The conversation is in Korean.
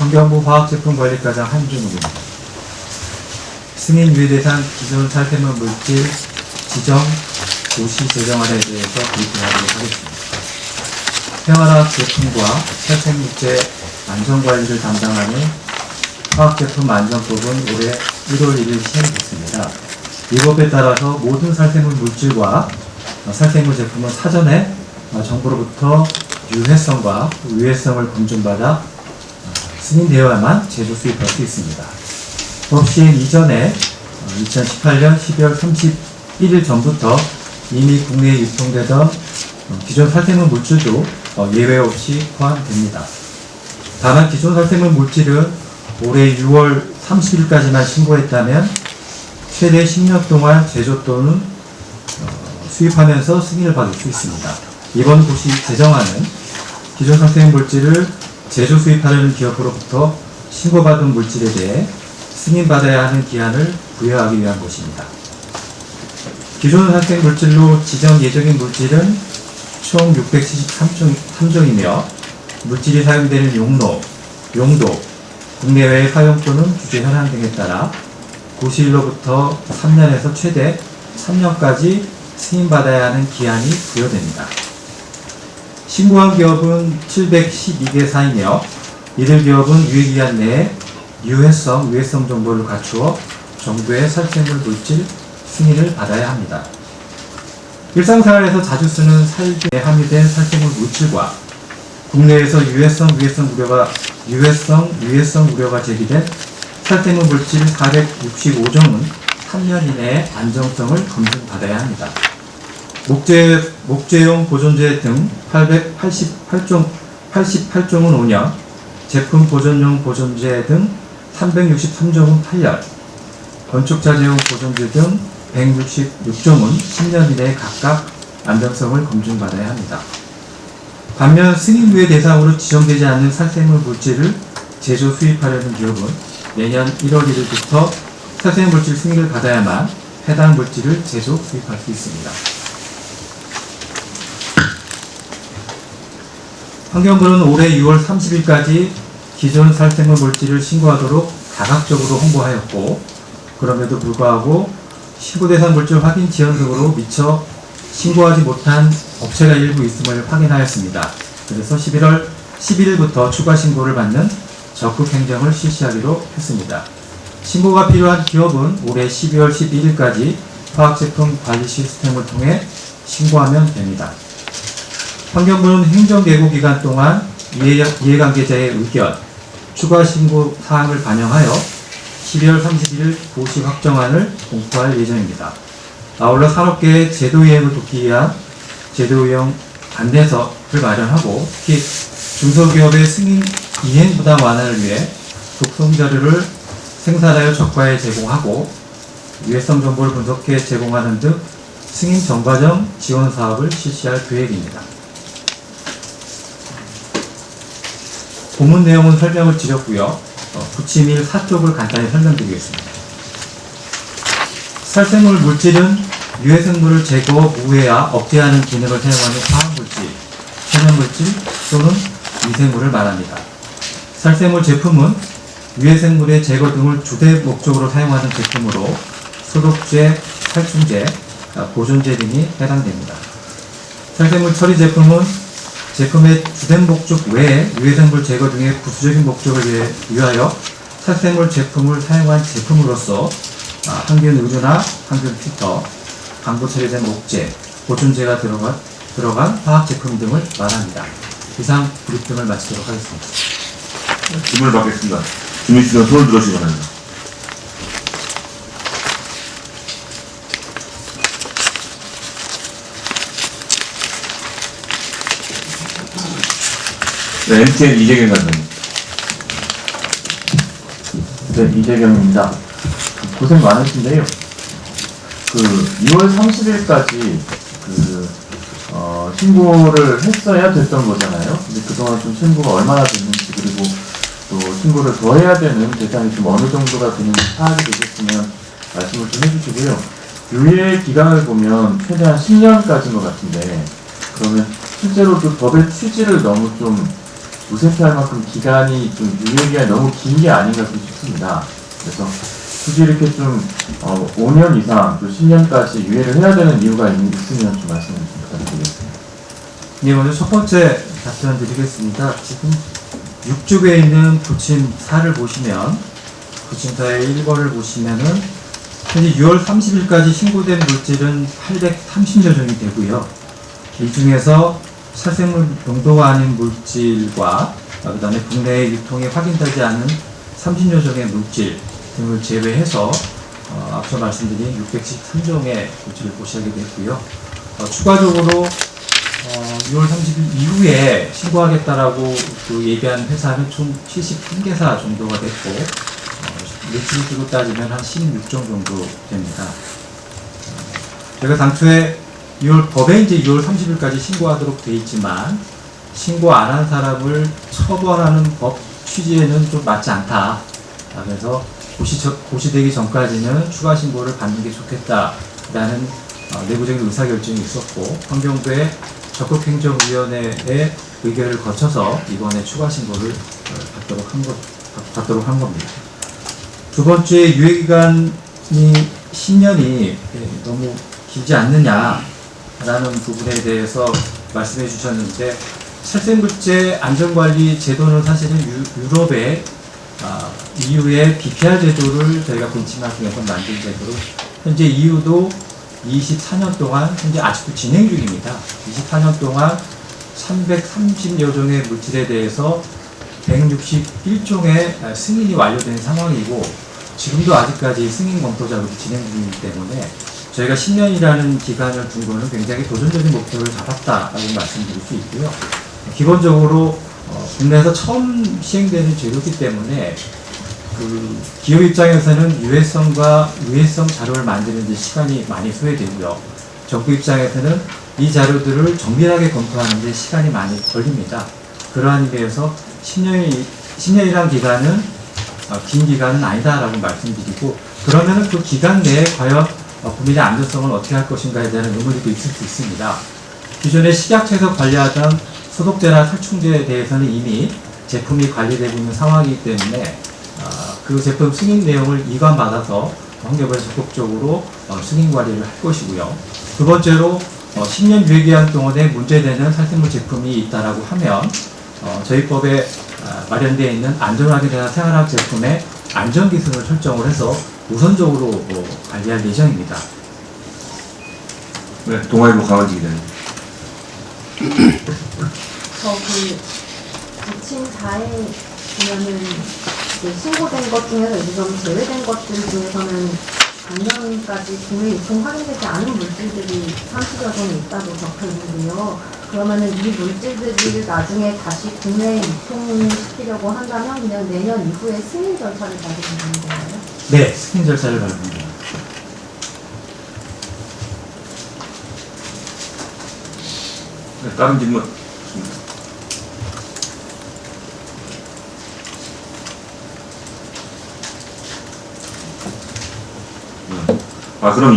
환경부 화학제품관리과장 한준욱입니다. 승인 유예 대상 기존 살생물 물질 지정 도시 제정안에 대해서 브리핑하도록 하겠습니다. 생활화학 제품과 살생물제 안전관리를 담당하는 화학제품 안전법은 올해 1월 1일 시행됐습니다. 이 법에 따라서 모든 살생물 물질과 살생물 제품은 사전에 정부로부터 유해성과 유해성을 검증받아 승인되어야만 제조 수입할 수 있습니다. 법 시행 이전에 2018년 12월 31일 전부터 이미 국내에 유통되던 기존 살생물 물질도 예외 없이 포함됩니다. 다만 기존 살생물 물질은 올해 6월 30일까지만 신고했다면 최대 10년 동안 제조 또는 수입하면서 승인을 받을 수 있습니다. 이번 도시 제정안은 기존 살생물 물질을 제조 수입하려는 기업으로부터 신고받은 물질에 대해 승인받아야 하는 기한을 부여하기 위한 것입니다. 기존 살생물 물질로 지정 예정인 물질은 총 673종이며 물질이 사용되는 용도, 국내외 사용 또는 규제 현황 등에 따라 고시일로부터 3년에서 최대 3년까지 승인받아야 하는 기한이 부여됩니다. 신고한 기업은 712개사이며 이들 기업은 유예기간 내에 유해성 정보를 갖추어 정부의 살생물 물질 승인을 받아야 합니다. 일상생활에서 자주 쓰는 살균에 함유된 살생물 물질과 국내에서 유해성 우려가 제기된 살생물 물질 465종은 3년 이내에 안정성을 검증받아야 합니다. 목재용 보존제 등 88종은 5년, 제품 보존용 보존제 등 363종은 8년, 건축자재용 보존제 등 166종은 10년 이내에 각각 안정성을 검증받아야 합니다. 반면 승인 유예 대상으로 지정되지 않는 살생물 물질을 제조 수입하려는 기업은 내년 1월 1일부터 살생물 물질 승인을 받아야만 해당 물질을 제조 수입할 수 있습니다. 환경부는 올해 6월 30일까지 기존 살생물 물질을 신고하도록 다각적으로 홍보하였고, 그럼에도 불구하고 신고 대상 물질 확인 지연 등으로 미처 신고하지 못한 업체가 일부 있음을 확인하였습니다. 그래서 11월 11일부터 추가 신고를 받는 적극 행정을 실시하기로 했습니다. 신고가 필요한 기업은 올해 12월 12일까지 화학제품 관리 시스템을 통해 신고하면 됩니다. 환경부는 행정계고 기간 동안 이해관계자의 의견, 추가 신고 사항을 반영하여 12월 31일 도시 확정안을 공포할 예정입니다. 아울러 산업계의 제도 이행을 돕기 위한 제도 이행 안내서를 마련하고, 특히 중소기업의 승인 이행 부담 완화를 위해 독성 자료를 생산하여 적과에 제공하고 유해성 정보를 분석해 제공하는 등 승인 전과정 지원 사업을 실시할 계획입니다. 본문 내용은 설명을 드렸고요. 부침1 4쪽을 간단히 설명드리겠습니다. 살생물 물질은 유해성물을 제거, 무해와 억제하는 기능을 사용하는 화학물질, 천연물질 또는 미생물을 말합니다. 살생물 제품은 유해생물의 제거 등을 주된 목적으로 사용하는 제품으로 소독제, 살충제, 보존제 등이 해당됩니다. 살생물 처리 제품은 제품의 주된 목적 외에 유해생물 제거 등의 부수적인 목적을 위하여 살생물 제품을 사용한 제품으로서 항균 의류나 항균 필터, 강도 처리된 목재, 보존제가 들어간 화학 제품 등을 말합니다. 이상 브리핑을 마치도록 하겠습니다. 질문을 받겠습니다. 준비되시면 손을 들어주시기 바랍니다. 네, MTN 이재경 간사님. 네, 이재경입니다. 고생 많으신데요. 2월 30일까지 신고를 했어야 됐던 거잖아요. 근데 그동안 좀 신고가 얼마나 됐는지, 그리고 또 신고를 더 해야 되는 대상이 좀 어느 정도가 되는지 파악이 되셨으면 말씀을 좀 해주시고요. 유예 기간을 보면 최대한 10년까지인 것 같은데, 그러면 실제로 그 법의 취지를 너무 좀 무색할 만큼 기간이 좀 유예기간이 너무 긴 게 아닌가 싶습니다. 그래서 굳이 이렇게 좀 5년 이상 또 10년까지 유예를 해야 되는 이유가 있으면 좀 말씀 좀 부탁드리겠습니다. 예, 먼저 첫 번째 답변 드리겠습니다. 지금 6쪽에 있는 부침 4를 보시면 부침 4의 1번을 보시면은 현재 6월 30일까지 신고된 물질은 830여 종이 되고요. 이 중에서 살생물 농도가 아닌 물질과 그 다음에 국내에 유통이 확인되지 않은 30여 종의 물질 등을 제외해서 앞서 말씀드린 613종의 물질을 보시게 됐고요. 추가적으로 6월 30일 이후에 신고하겠다라고 그 예비한 회사는 총 73개사 정도가 됐고 물질수로 따지면 한 16종 정도 됩니다. 제가 당초에 법에 이제 6월 30일까지 신고하도록 되어 있지만 신고 안 한 사람을 처벌하는 법 취지에는 좀 맞지 않다. 그래서 고시되기 전까지는 추가 신고를 받는 게 좋겠다라는 내부적인 의사결정이 있었고 환경부의 적극행정위원회의 의결을 거쳐서 이번에 추가 신고를 받도록 한 겁니다. 두 번째, 유예기간이 10년이 너무 길지 않느냐라는 부분에 대해서 말씀해 주셨는데 살생물제 안전관리 제도는 사실은 유럽의 EU의 BPR 제도를 저희가 벤치마킹해서 만든 제도로 현재 EU도 24년 동안 현재 아직도 진행 중입니다. 24년 동안 330여 종의 물질에 대해서 161종의 승인이 완료된 상황이고 지금도 아직까지 승인 검토 작업이 진행 중이기 때문에 저희가 10년이라는 기간을 둔 거는 굉장히 도전적인 목표를 잡았다라고 말씀드릴 수 있고요. 기본적으로 국내에서 처음 시행되는 제도이기 때문에 그 기업 입장에서는 유해성과 유해성 자료를 만드는 데 시간이 많이 소요되고요. 정부 입장에서는 이 자료들을 정밀하게 검토하는 데 시간이 많이 걸립니다. 그러한 의미에서 10년이란 기간은 긴 기간은 아니다라고 말씀드리고 그러면은 그 기간 내에 과연 국민의 안전성을 어떻게 할 것인가에 대한 의문이 또 있을 수 있습니다. 기존에 식약처에서 관리하던 소독제나 살충제에 대해서는 이미 제품이 관리되고 있는 상황이기 때문에 그 제품 승인 내용을 이관받아서 환경부에서 적극적으로 승인 관리를 할 것이고요. 두 번째로 10년 유예기간 동안에 문제되는 살생물 제품이 있다라고 하면 저희 법에 마련되어 있는 안전확인이나 생활학 제품의 안전기준을 설정을 해서 우선적으로 관리할 예정입니다. 네, 동아일보 강원지 기자님. 부침 4에 보면은 이제 신고된 것 중에서 이제 좀 제외된 것들 중에서는 작년까지 국내 유통 확인되지 않은 물질들이 30여 종이 있다고 적혀 있는데요. 그러면은 이 물질들을 나중에 다시 국내에 유통시키려고 한다면 그냥 내년 이후에 승인 절차를 밟으면 되는 건가요? 네, 승인 절차를 밟습니다. 네, 다른 질문. 그럼